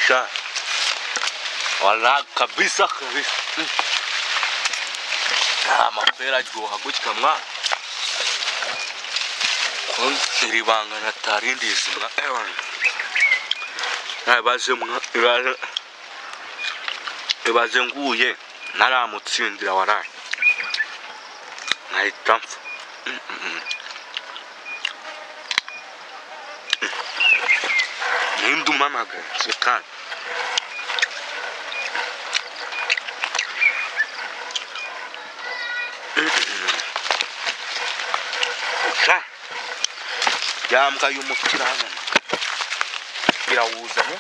Sha wala kabisa kabisa. Amapera aryoha gutya mwa. Iri banga natarindi izimwa. Ibaze nguye naramutsindira waraye. Nahita mpfa. Ndumamaga sekana. Yambwa y'umukirana birawuza ne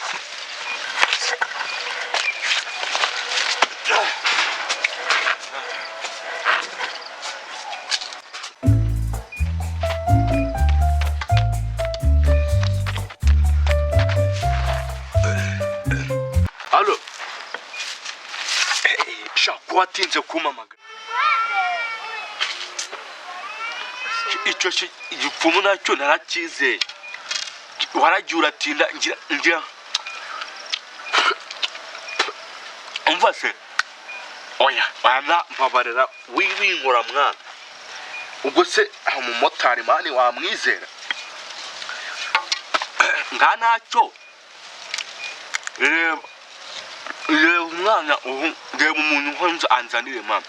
Allo shakwa tinze kumamaga icyo igipfumu nacyo narakize waragiye uratinda ngira umva se oya bana mbabarira wibinkora mwana ubwo se umumotari mani wamwizera nganacyo reba umwana reba umuntu nkonza anzanire mama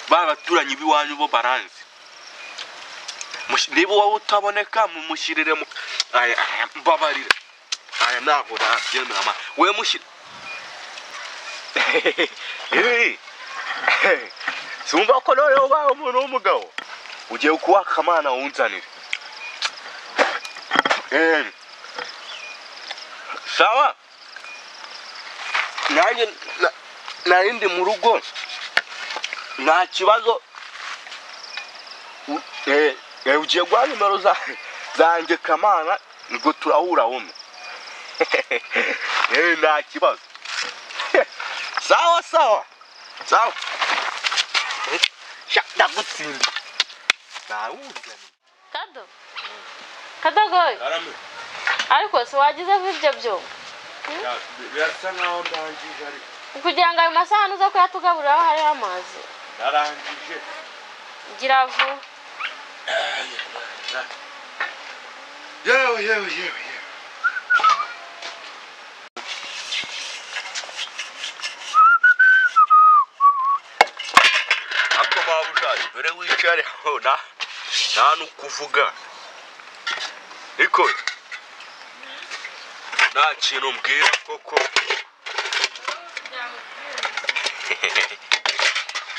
babaturanye biwanyu bo baranzi niba wowe utaboneka mumushyirire mu mbabarira aya ntabwo nabyemera mama we mushyire sumva ko noneho ubaye umuntu w'umugabo ugiye kuwaka amana wunzanire sawa nanjye narindi mu rugo nta kibazo ugiye guha nimero zanjye kamana ngo turahura umwe nta kibazo sawa sawa sawa ndagutsinda nawuzanye kadogoye ariko se wagize ibyo byo birasa nkaho ndangije ariko kugira ngo ayo masahani uza kuyatugaburiraho hariho amazi narangije gira vuba yewe akoma bushaje dore wicare aho nta nukuvuga niko nta kintu mbwira koko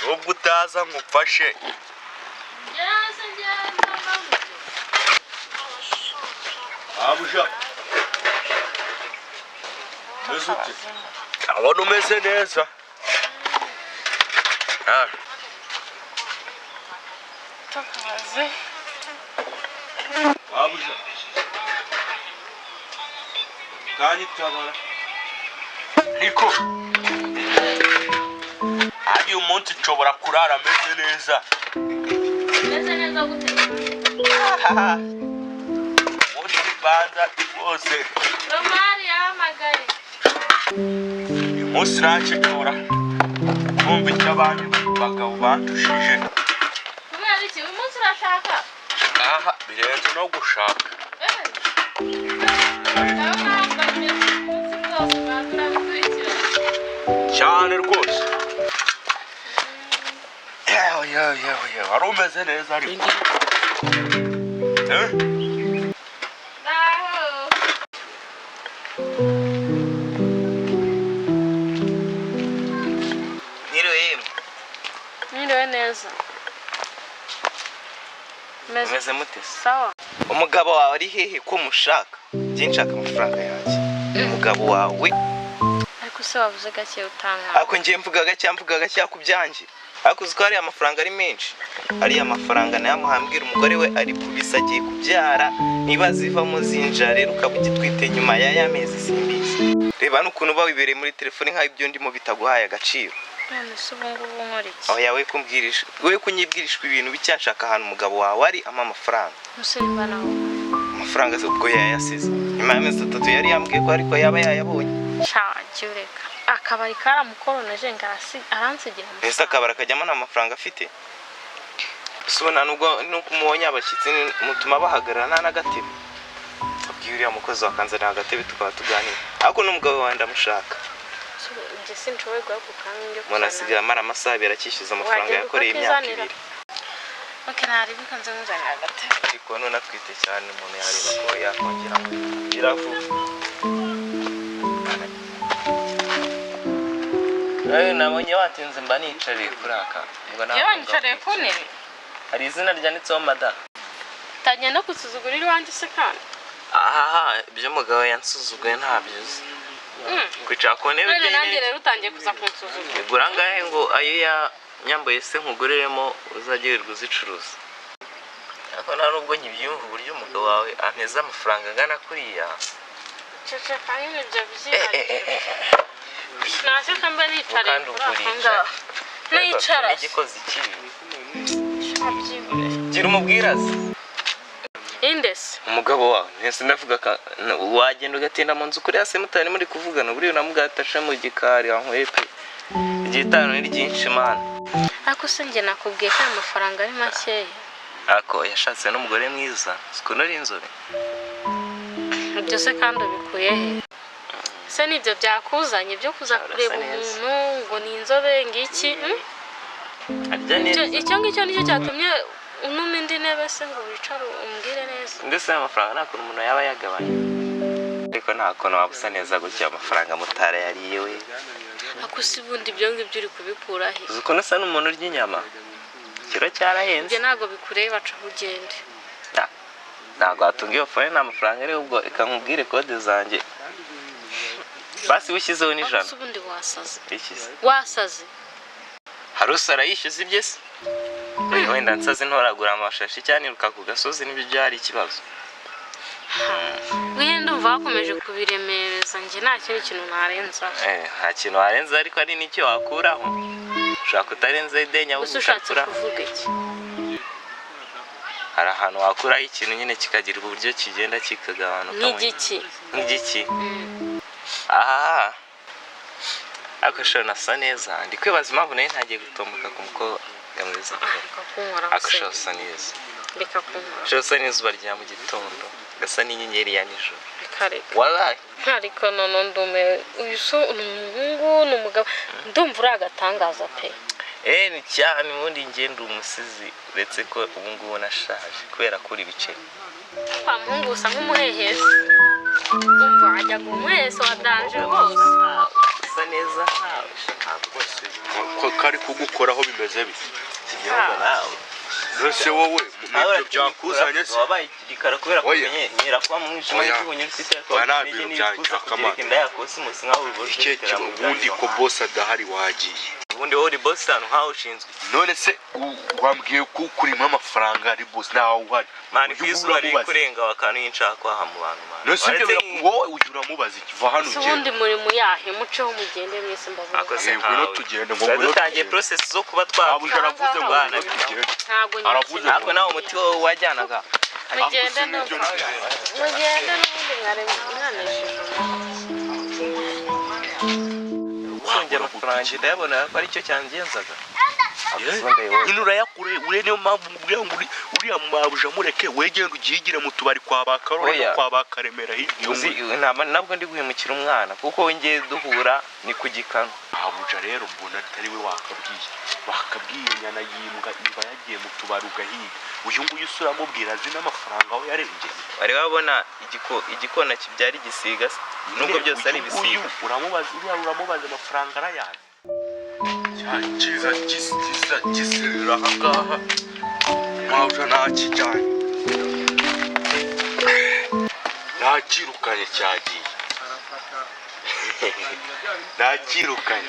nubwo utaza ngufashe abusha mesute abona umeze neza takaze abusha kani tabara niko ari umunsi nshobora kurara meze neza gute banza bose Romari yahamagaye umunsi nshobora kumva icyo abandi bagabo bantushije kubera iki uyu munsi urashaka birenze no gushaka cyane rwose yewe wari umeze neza ariko Niriwe neza meze mute sawa umugabo wawe ari hehe ko mushaka nje nshaka amafaranga yanjye umugabo wawe ariko se wavuze gake utanga ako ngiye mvuga gake kubyanje ariko uzi ko hari amafaranga ari menshi ari amafaranga nayo muhambira umugore we ari kubisagiye kubyara niba zivamo zinja rero ukabugitwite nyuma ya mezi simbizi reba n'ukuntu bawibereye muri telefone nkaho ibyo ndimo bitaguhaye agaciro none se ubu ngubu nkora iki? Oya we kunyibwirishwa ibintu bicyashaka ahantu umugabo wawe ari ama amafaranga. Musimba nawe. Amafaranga se ubwo yayasize. Nyuma y'amezi 3 yari yambwiye ko ariko yaba yayabonye. Shaje ureka. Akabari karamukoroneje ngasi aransigira. Ese akabara kajyamo n'amafaranga afite. Sona nubwo nukumubonye abashyitsi mutuma bahagarara nta nagatebe. Abwiriya mukozi wakanzana agatebe tukaba tuganira. Ariko n'umugabo wawe ndamushaka. Nje sincowe guhagukange. Mona sigira mara amasaha birakishyuza amafaranga yakoreye imyaka 2. Okay, nari bikanze muzana agatebe. Ariko none atwite cyane umuntu yareba ko yakongera iravu. Nabonye watinze mba nicariye kuraka. Yewe nicariye ku ntebe. Hari izina ryanditseho mada. Tagenda kusuzugurira iwanjye se kandi. Ibyo mugabo yansuzuguye ntabyizi. Kwicara ku ntebe none nanjye rero utangiye kuza kunsuzugura. Igura ngahe ngo ayo yanyambaye se nkugureremo uzajye wirirwa uzicuruza. Ariko nta nubwo nkibyumva uburyo umugabo wawe ameza amafaranga angana kuriya. Cece kandi ibyo byihariye. Nase kamba nicariye kuraka. Nicara. Igikozi kibi. Gira umubwirazi. Indesi. Umugabo wawe ntese ndavuga wagenda ugatinda mu nzu kuri yase mutari muri kuvugana buri namugatasha mu gikari ankwepe. Igitano ni ryinshi mana. Ako se nge nakubwiye ko amafaranga ari makeya. Ako yashatse n'umugore mwiza. Siko nari inzobe. Ibyo se kandi ubikuye he? Se nibyo byakuzanye byo kuza kureba umuntu ngo ni inzobe ngiki? Icyo ngicyo nicyo cyatumye unuma indi ntebe se ngo wicare umbwire neza. Ndetse amafaranga nta kuntu umuntu yaba yagabanya. Ariko nta kuntu wabusa neza gutya amafaranga mutara yariye we. Ako si bundi ibyo ngibyo uri kubikura he? Uzi ko nasa n'umuntu urya inyama. Kiro cyarahenze. Nge ntago bikureba aca ugende. Ntago hatunga iyo fone n'amafaranga ari ubwo reka nkubwire kode zanjye. Basi wishyizeho n'ijana. Ubundi wasaze. Ikize. Wasaze. Harusara yishyuza ibye se. Wenda nsaze ntoragura amashashi cyane ruka ku gasozi nibyo byari ikibazo. Wenda umva wakomeje kubiremereza nge nta kintu narenza. Nta kintu warenza ariko ari nicyo wakuraho. Ushaka utarenza idenya ahubwo ukakura. Uvuga iki? Hari ahantu wakuraho ikintu nyine kikagira uburyo kigenda kikagabanuka. N'igiki? N'igiki? Ako shora nasa neza. Ndi kwibaza impamvu nayo ntagiye gutomboka ku mukobwa mwiza. Ako usa neza. Reka kunkora. Usa n'izuba rya mu gitondo. Gasa n'inyenyeri ya nijoro. Kareka. Wallahi. Ariko none ndume uyu so n'umuhungu n'umugabo ndumva uri agatangaza pe. Ni cyane ubundi ngenda umusizi uretse ko ubu ngubu nashaje kubera kuri ibice. Kwa muhungu usa nk'umuhehesi. Umva ajya kumwese wadanje rwose. Usa neza ntawe. Ko kari kugukoraho bimeze bite? Kigiye nawe. Rose wowe mu byakuzanye se wabaye igikara kubera ko nyera kwa mu mwijima y'ubunye ufite ko n'ibikuza kugira inda yakose umusi nkaho ubujekera mu bundi ko boss adahari wagiye. Ubundi wowe boss hano nkaho ushinzwe. None se wambwiye ko kurimo amafaranga ari boss nawe uhari. Mani kwizuba ari kurenga wakanu y'inshaka kwa mu bantu mani. Nose wowe ujura mubaza ikiva hano ugenda. Ubundi muri muyahe muceho mugende mwese mbavuga. Akose ngwino tugende ngo dutangiye process zo kuba twabuje aravuze ngo bana tugende. Aravuze ako nawe umuti wowe wajyanaga. Mugende no. Mugende n'ubundi mware mwanesheje. Sonje amafaranga ndayabona ko ari cyo cyangenzaga. Nyine urayakure ure niyo mpamvu ubwira ngo uriya mwabuja mureke wegenda ugihigire mu tubari kwa bakarora no kwa bakaremera hirya. Uzi nabwo ndi guhemukira umwana kuko wongeye duhura ni kugikana. Abuja rero mbona atari we wakabwiye nyana yimbwa iba yagiye mu tubari ugahiga. Uyu nguyu usura mubwira zina amafaranga aho yarengeye. Bari babona igikona kibyari igisiga nubwo byose ari ibisiga. Uramubaza amafaranga arayazi. Cyiza gisirira ahangaha mwawuja ntakijyanye ntakirukanye cyagiye ntakirukanye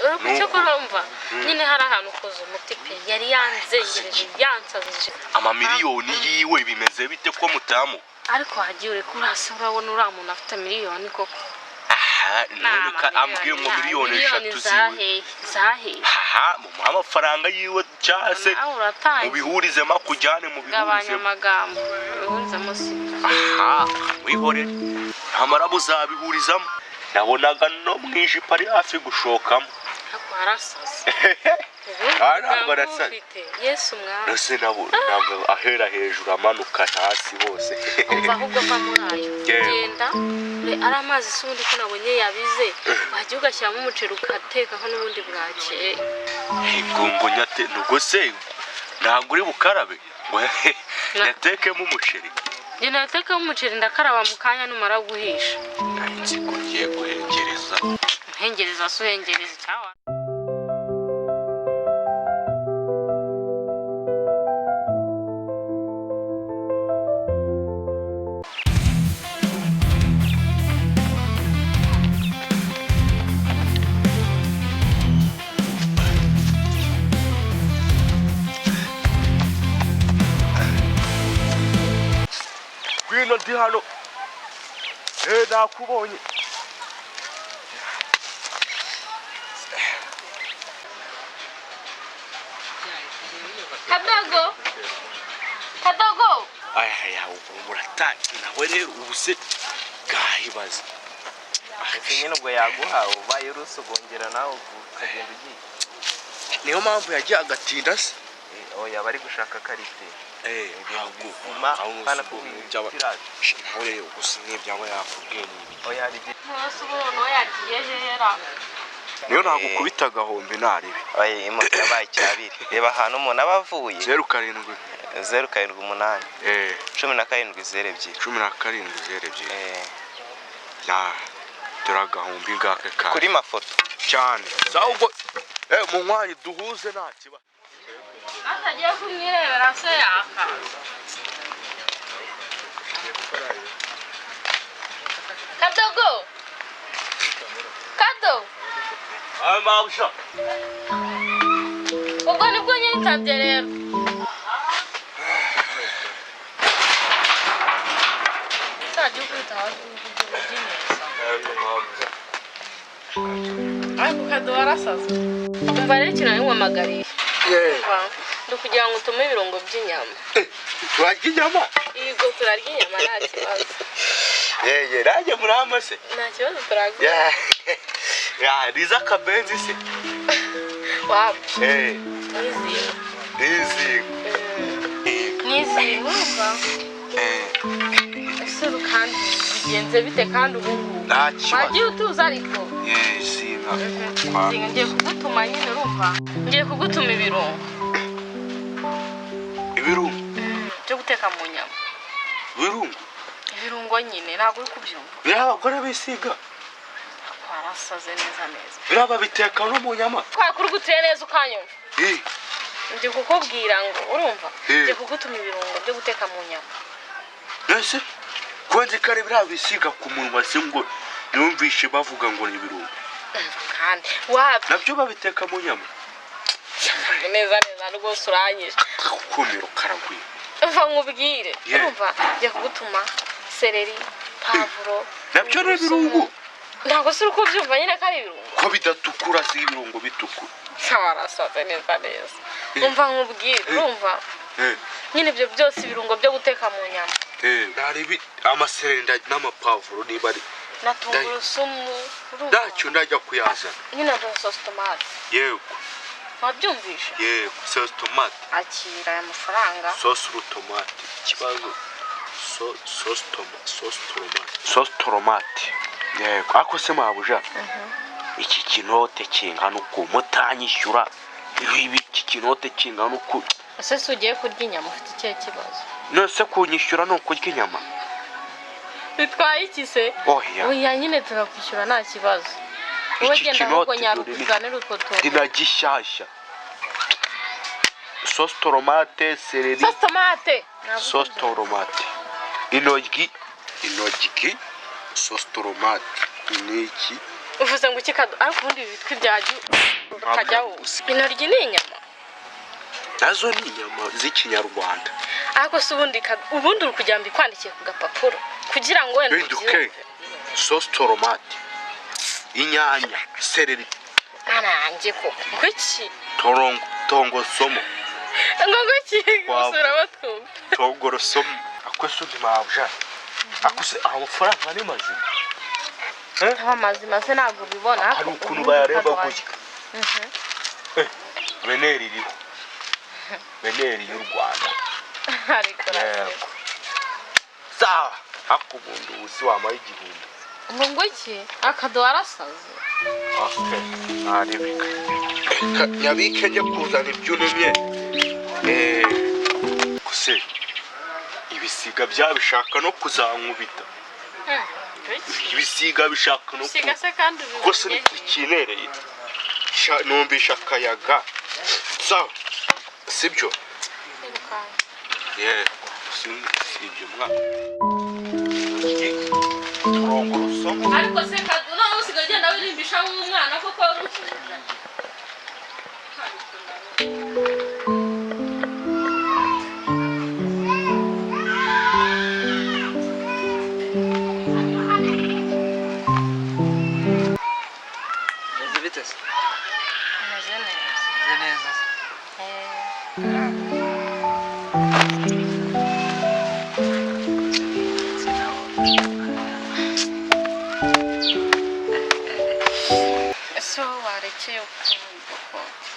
urakucyo kurumva nyine hari ahantu ukoze umuti pe yari yanzengereje yansazije amamiliyoni yiwe bimeze bite ko mutamu ariko hagiye uri kurasa urabona uriya muntu afite miliyoni koko none ambwiye ngo miliyoni 3 zahe aha mu amafaranga yiwe cyase mu bihurizemo kujyane mu bihurizemo amagambo bihurizemo sika aha wihore amara buzabihurizamo nabonaga no mwijipa ari hafi gushokamo arasaze ntabwo arasaze Yesu mwana nose nabo ahera hejuru amanuka hasi hose umva ahubwo va murayo genda ari amazi sundi ko nabonye yabize wajya ugashyiramo umuceri ukateka ko n'ubundi bwakeye ngo nyate nugo se ntabwo uri bukarabe ngo yatekemo umuceri njye natekemo umuceri ndakaraba mu kanya numara guhisha nzi ko ngiye guhengereza suhengereza cyawa Gwino ndi hano nakubonye Kadogo aya umurataki nawe rero ubuse gahibaza nyine ubwo yaguha ubaye urusogongera nawe ukagenda ugiye niyo mpamvu yagiye agatinda se oya bari gushaka karite kana kubijya nawe gusa nk'ibyawe yakubwiye oya hari ntusubuno yagiye hera niyo nagukubita gahombe naribi oya imoto yabaye cyabiri reba ahantu umuntu abavuye 07 078 17 02 ya turagahombe ngake ka kuri mafoto cyane zawugo mu nkwanya duhuze nta kiba atagiye kumwirebera se yaka Kado mabusha ubwo nibwo nyitabye rero sajya ukwita ariko Kado warasaze umva rero ikintu nkwamagariye kugira ngo utume ibirungo by'inyama turarya inyama yego turarya inyama nta kibazo rajye murama se nta kibazo turagura riza akabenzi se wapi nizinga urumva ese kandi bigenze bite kandi ubu nta kibazo wagiye utuza ariko zinga ngiye kugutuma nyine urumva ngiye kugutuma ibirungo byo guteka mu nyama ibirungo nyine ntabwo uri kubyumva birabagore bisiga twarasaze neza biraba biteka no mu nyama twakuri gutuye neza ukanyumva ngiye kukubwira ngo urumva ngiye kugutuma ibirungo byo guteka mu nyama ese kwenze kare biraba bisiga ku munwa se ngo numvishe bavuga ngo ni ibirungo kandi wapi nabyo babiteka mu nyama neza rwose uranyije kumiro karagwiye va nkubwire urumva ngiye kugutuma seleri pavuro nabyo ni ibirungo ntabwo se uri kubyumva nyine ko ari ibirungo ko bidatukura si ibirungo bitukura warasaze neza umva nkubwire urumva nyine ibyo byose ibirungo byo guteka mu nyama naribi amasereri n'amapavuro niba ari na tungurusumu ntacyo ndajya kuyazana nyine na sauce tomate yego wabyumvisha yego sauce tomate akira aya mafaranga sauce tomate ikibazo sauce tomate yego ako se mabuja iki kinote kingana uko mutanyishyura iki kinote kingana uko ese ugiye kurya inyama ufite ikihe kibazo nose kunyishyura no kurya inyama bitwaye iki se oya nyine turakwishyura nta kibazo wowe genda ahubwo nyarukuganira utwo tuntu dinagishyashya sauce tomate seleri sauce tomate inojyi sauce tomate niki uvuze ngo ikikado ariko ubundi bitwa ibyaju ukajyaho intoryi ni inyama nazo ni inyama z'ikinyarwanda ariko se ubundi uri kugira ngo ikwandikiye ku gapapuro kugira ngo wenda sauce tomate inyanya, seleri, nanjye koko kuki tongosomo, ngo kuki gusura batumva tongorosomo. Akwese undi mabuja, akwese amafaranga ni mazima. amazima se ntabwo bibona hari ukuntu bayareba gutya. Beneri iriho, beneri y'u Rwanda. ariko sawa hakubundi ubusi wamaye igihumbi. ngo iki akado arasaze. Aribika nyabike njye kuzana ibyunumye. Kuse ibisiga byabishaka no kuzankubita. Ibisiga bishaka no siga se kandi kose ikinereye numbisha akayaga. Sawa sibyo sibyo mwa turongorosomo. ariko se kaduna usigaye ugenda wirimbisha nk'umwana koko urushije.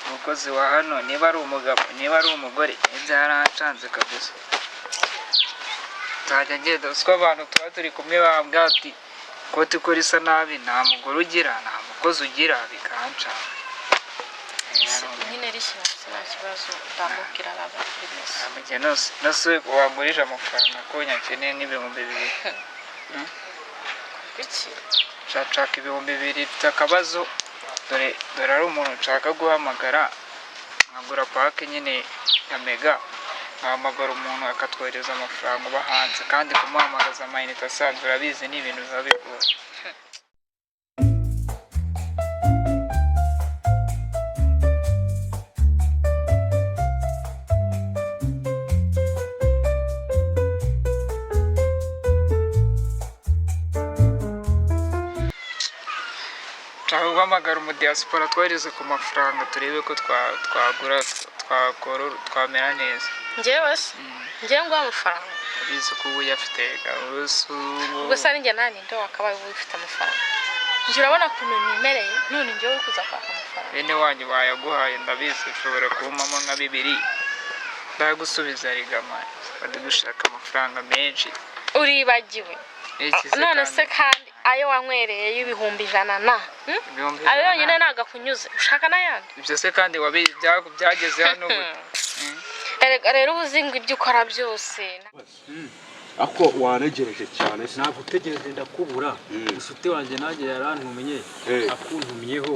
umukozi wa hano niba ari umugabo niba ari umugore byaracanze kabisa. nzajya ngenda uswa abantu tuba turi kumwe bambwira ati kote ukora isa nabi nta mugore ugira nta mukozi ugira bikancanga. nyine rishyira nta kibazo ndamubwira araba kuri mesi. amujye nose wangurije amafaranga ko nyakeneye nk'ibihumbi 2. iki nshaka ibihumbi 2 mfite akabazo. dore ari umuntu nshaka guhamagara nkagura pake nyine ya mega nkahamagara umuntu akatwohereza amafaranga uba hanze kandi kumuhamagaza amayinite asanzwe urabizi ni ibintu biba bigoye. nshaka guhamagara umudiyasipora twohereze ku mafaranga turebe ko twagura twamera neza. njyewe se njyewe nguha amafaranga abizi ko ubu yafite garusu gusa ninjye nani ndo wakabaye ubu ufite amafaranga. njye urabona ukuntu nimereye none njyewe uri kuza kwaka amafaranga. bene wanyu bayaguhaye ndabizi ushobora kubumamo nka 2 ndagusubiza rigama bade gushaka amafaranga menshi. uribagiwe none se kandi ayo wanywereye y'ibihumbi 100 na ayo yonyine naga kunyuze ushaka nayandi. ibyo se kandi byageze hano gute? rero ubuzingo ibyo ukora byose ako wanegereje cyane ntabwo utegereje ndakubura. inshuti wanjye nanjye yarantumenye akuntumyeho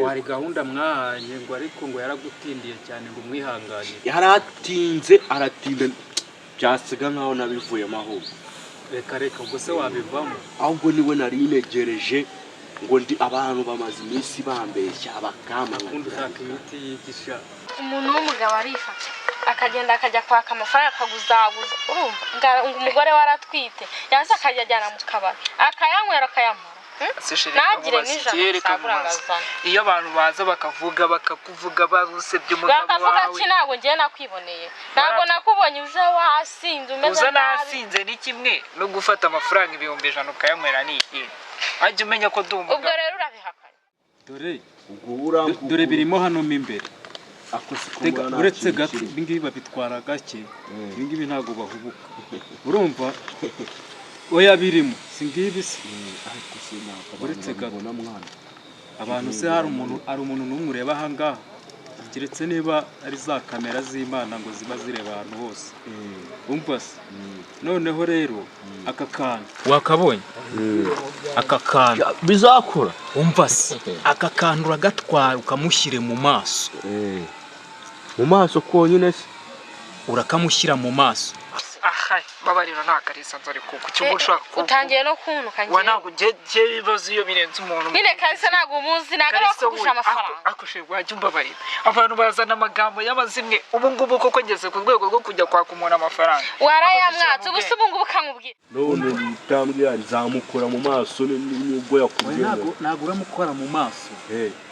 wari gahunda mwahanye ngo ariko ngo yaragutindiye cyane ngo mwihanganye. aratinda byasiga nkaho nabivuyemo ahubwo. reka ubwo se wabivamo ahubwo niwe nari negereje ngo ndi abantu bamaze iminsi bambeshya bakama ushaka imiti yigisha. umuntu w'umugabo arifata akagenda akajya kwaka amafaranga akaguzaguza urumva ngo umugore waratwite yaza akajya ajyana mu kabari akayanywera akayamara. ntagire n'ijana iyo abantu baza bakakuvuga bagusebye umugabo wawe bakavuga ati ntabwo ngiye nakwiboneye ntabwo nakubonye uje wasinze umeze nabi. uza nasinze ni kimwe no gufata amafaranga 100 ukayanywera ni ikindi. ajya umenya ko ndumva ubwo rero urabihakanye. dore birimo hano mo imbere. uretse gato ibingibi babitwara gake ibingibi ntabwo bahubuka urumva. oya birimo singibi se uretse gato abantu se hari umuntu n'umwe ureba aha ngaha keretse niba ari za kamera z'Imana ngo ziba zireba ahantu hose. umva se noneho rero aka kantu wakabonye aka kantu bizakura. umva se aka kantu uragatwara ukamushyire mu maso. mu maso konyine se urakamushyira mu maso. aha mbabarira nta Kalisa nzari kuko cyumba ushaka kuko utangiye no kunuka ngiye wa ntabwo je bibazo iyo birenze umuntu nyine Kalisa ntabwo umuzi ntabwo bakugusha amafaranga akoshe wajya umbabarira abantu bazana amagambo y'amazimwe ubu ngubu koko ngeze ku rwego rwo kujya kwaka umuntu amafaranga warayamwatse ubu se ubu ngubu kamubwira none nitambwe yazamukora mu maso n'ubwo yakubwiye ntabwo uramukora mu maso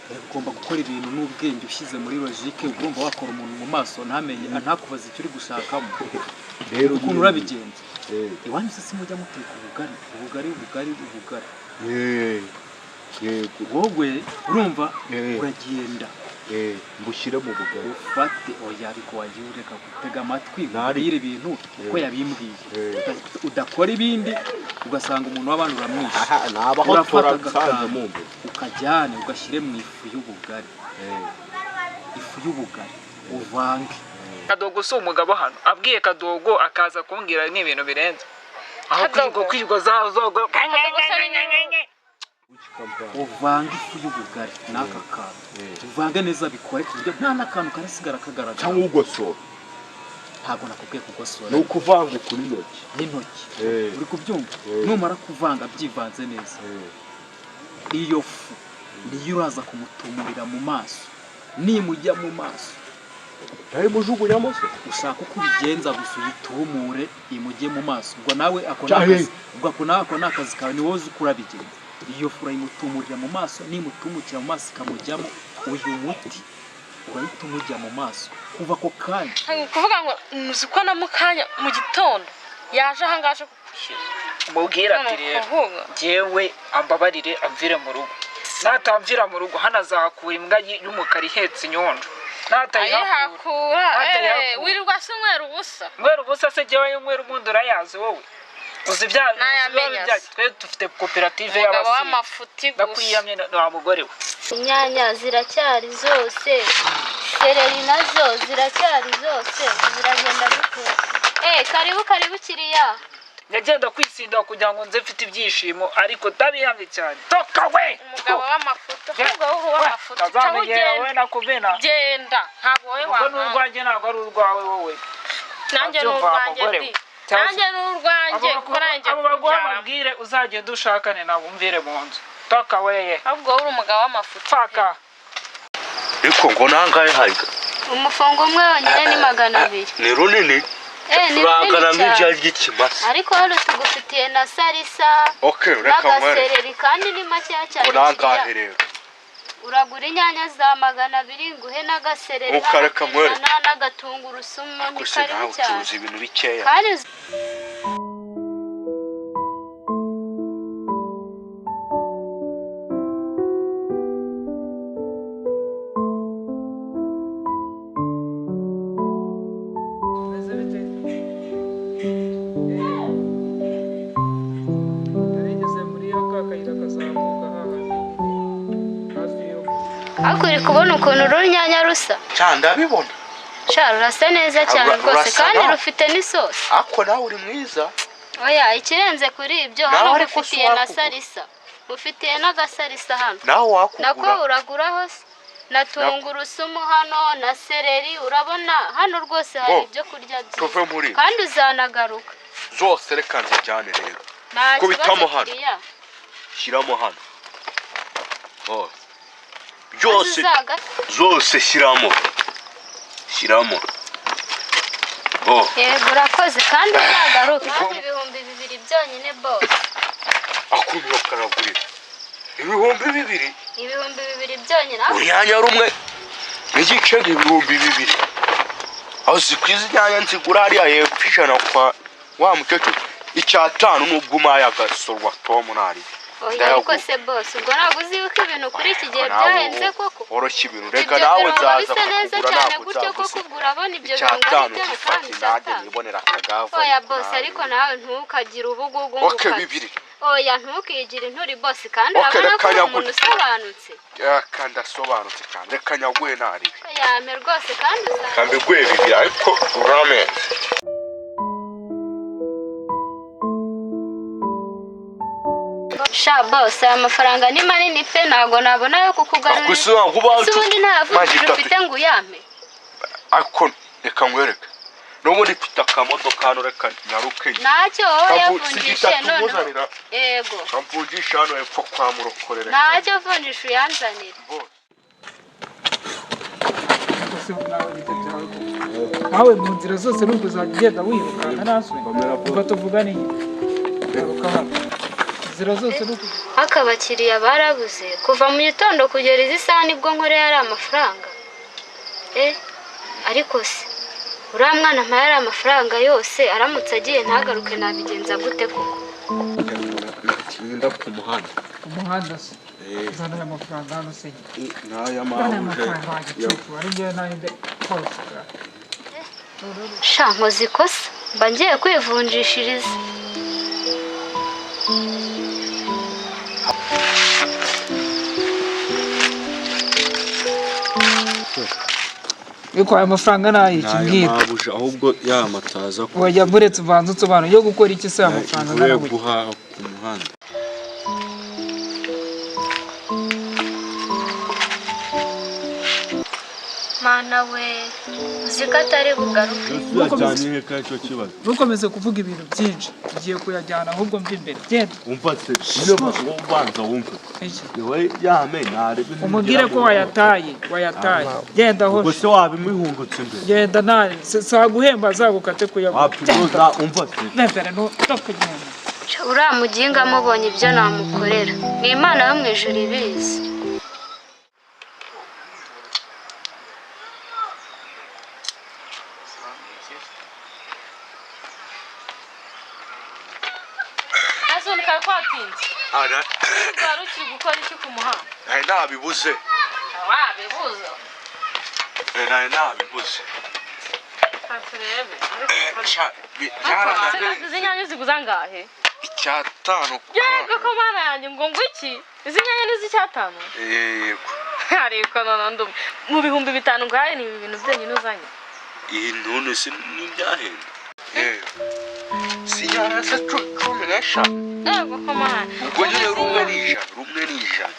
ugomba gukora ibintu n'ubwenge ushyize muri logique ugomba wakora umuntu mu maso ntamenye ntakubaza icyo uri gushakamo rero ukuntu urabigenza iwanyu se mujya muteka ubugari wowe urumva uragenda mbushyire mu bugari ufate oya ariko wagiye ureka gutega amatwi ntarire ibintu uko yabimbwiye udakora ibindi ugasanga umuntu w'abantu uramwishe urafata agakanzu ukajyane ugashyire mu ifu y'ubugari uvange Kadogo si umugabo hano abwiye Kadogo akaza kumbwira n'ibintu birenze aho kwirwa zazogo uvange ifu y'ubugari n'aka kantu uvange neza bikore ku buryo nta n'akantu karasigara kagaragara cyangwa ugosora ntabwo nakubwiye kugosora ni ukuvanga kuri n'intoki uri kubyumva numara kuvanga byivanze neza iyo fu niyo uraza kumutumurira mu maso nimujya mu maso ntari mujugunyamo se ushaka uko ubigenza gusa uyitumure imujye mu maso ubwo nawe ako n'akazi kawe ni wowe uzi uko urabigenza iyo fura imutumurira mu maso nimutumukira mu maso ikamujyamo uyu muti urahita umujya mu maso kuva ako kanya kuvuga ngo muzi ko na mukanya mu gitondo yaje ahangaje kukwishyura mubwira ati rero njyewe ambabarire amvire mu rugo natamvira mu rugo hano azahakura imbwa y'umukara ihetse inyonjo natayihakura wirirwa se umwera ubusa se jyewe y'umwera ubundi urayazi wowe uzi ibyaha twe dufite koperative y'abamafuti gusa ndakwiyamye na mugore we inyanya ziracyari zose sereri nazo ziracyari zose ziragenda gute karibu kiriya nyagenda kwisinda kugira ngo nze mfite ibyishimo ariko tabiyamye cyane toka we umugabo w'amafuti azamenyera we nakubena genda ntabwo wowe wanga n'urwanjye ntabwo ari urwawe wowe nanjye n'urwanjye nanjye n'urwanjye kuranjye abo baguha amabwire uzagenda ushakane nabo umvire mu nzu toka weye ahubwo uri umugabo w'amafuti faka ariko ngo nangahe harya umufungo umwe wonyine ni 200 ni runini turangana nk'ibya ry'ikimasa ariko hano tugufitiye na salisa n'agasereri kandi ni makeya cyane nangahe rero uragura inyanya za 200 nguhe n'agasereri n'agatungurusumu ni karibu cyane ibintu bikeya kandi akuri kubona ukuntu runyanya rusa ndabibona rurasa neza cyane rwose kandi rufite n'isosi ako nawe uri mwiza oya ikirenze kuri ibyo hano ufitiye na salisa ufitiye n'agasalisa hano nako uraguraho na tungurusumu hano na sereri urabona hano rwose hari ibyo kurya byinshi kandi uzanagaruka zose reka nzijyane rero kubitamo hano shyiramo hano zose shyiramo yego urakoze kandi uzagaruke hafi 200 byonyine bose akumiro karagurira 200 byonyine urunyanya rumwe n'igice 200 aho zikwiza inyanya nzigura hariya hepfo ijana kwa wa mukecuru icyatanu n'ubwo umaye agasorwa Tom nari ariko se boss ubwo ntabwo uzi yuko ibintu kuri iki gihe byahenze koko oroshya ibintu reka nawe nzaza neza cyane gutyo koko urabona ibyo bintu kandi nanjye nibonera akagava oya boss ariko nawe ntukagire ubugugu okay bibiri oya ntukigire inturi boss kandi urabona ko umuntu usobanutse kandi asobanutse kandi reka nyaguhe nari oya me rwose kandi kandi gwe bibiri ariko urame sha boss amafaranga ni manini pe ntago nabona yo kukugarurira ubundi nta vuba ufite ngo uyampe ako reka ngwereke n'ubundi mfite akamodoka hano reka nyaruke ntacyo wowe yavunjishe none yego kamvunjisha hano hepfo kwa murokorera ntacyo vunjisha uyanzanira nawe mu nzira zose uri kuzajya ugenda wirukanka naswe ubwo tuvugane garuka hano inzira zose uri haka abakiriya barabuze kuva mu gitondo kugera izi saha nibwo nkoreye ari amafaranga ariko se uriya mwana mpaye ari amafaranga yose aramutse agiye ntagaruke nabigenza gute koko ngenda ku muhanda se zana aya mafaranga hano se n'aya mafaranga wagicucu ari ngewe nahinde kose sha nkoze ikosa mba ngiye kwivunjishiriza yuko aya mafaranga nayiki mbwira mabuja ahubwo yamataza ko wajya buretse uvanze usobanura yo gukora iki se aya mafaranga narabuye guhaha ku muhanda mana we uzi ko atari bugaruke ntukomeze kuvuga ibintu byinshi ugiye kuyajyana ahubwo mva imbere genda umva se niyo ubanza wumva yewe yame narebe umubwire ko wayataye genda aho ubwo se wabimihungutse imbere genda nawe saguhemba azagukate kuyagura wapiroza umva se mbere no kugenda uriya muginga amubonye ibyo namukorera ni imana yo mu ijuru ibizi Ana wari ukiri gukora iki ku muhanda nabibuze wabibuze nabibuze turebe izi nyanya ziguza angahe? 5 yego ko mana yanjye ngo iki izi nyanya ni z'icyatanu yego ariko none mu bihumbi 5 ngahe ni ibintu byenyine uzanye iyi none se n'ibyahenda siyara se cumi n'eshanu yego ko mana ubwo nyine rumwe n'ijana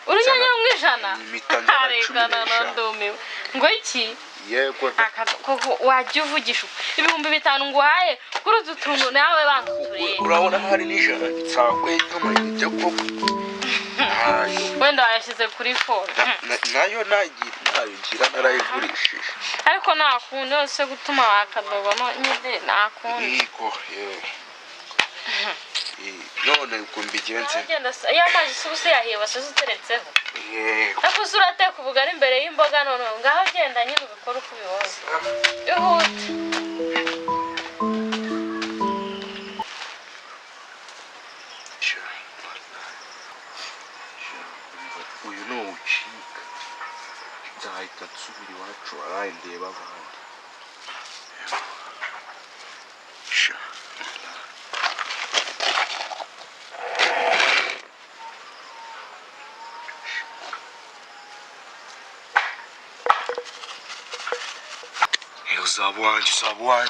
urunyanya rumwe 100 ariko none ndumiwe ngo iki yego koko wajya uvugisha ibihumbi 5 nguhaye kuri utu tuntu nawe bankuturiye urabona hari n'ijana nsakwe n'amayinite koko wenda wayashyize kuri phone nayo nagira narayigurishije ariko nta kuntu yose gutuma wakadogo nyine nta kuntu yego none uko mbigenze ya mazi subuse yahiye wasize uteretseho yego ariko urateka ubugari imbere y'imboga none ngaho genda nyine ubikora uko ubibonye ihute uyu ni uwucika nzahita nsubira iwacu araye ndeba abandi uzaba uwanjye uzaba uwanjye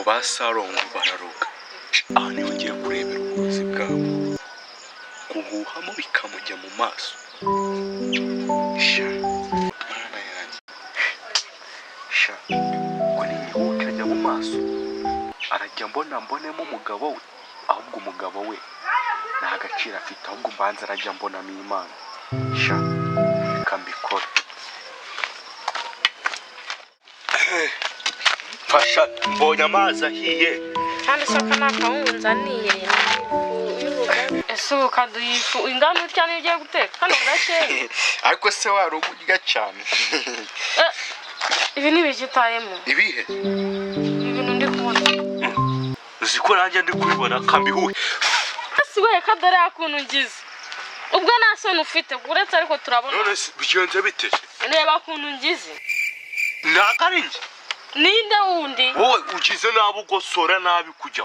basarongo bararuga aha niho ngiye kurebera uburozi bwabo guhuhamo bikamujya mu maso mana yanjye ko niyihuka ajya mu maso arajya mbonemo umugabo we ahubwo umugabo we nta gaciro afite ahubwo mbanza arajya mbonamo imana reka mbikore sha mbonye amazi ahiye kandi soka nakawunzaniye ese ukaduyifu ingano utya niyo ugiye guteka hano gake ariko se warugurya cyane ibi nibigitayemo ibihe ibintu ndi kubona uziko nanjye ndi kubibona kambihuye ese we kadore akuntu ngize ubwo nta soni ufite uretse ariko turabona none bigenze bite reba akuntu ngize nakarinje ninde wundi wowe ugize nabi ugosora nabi kujya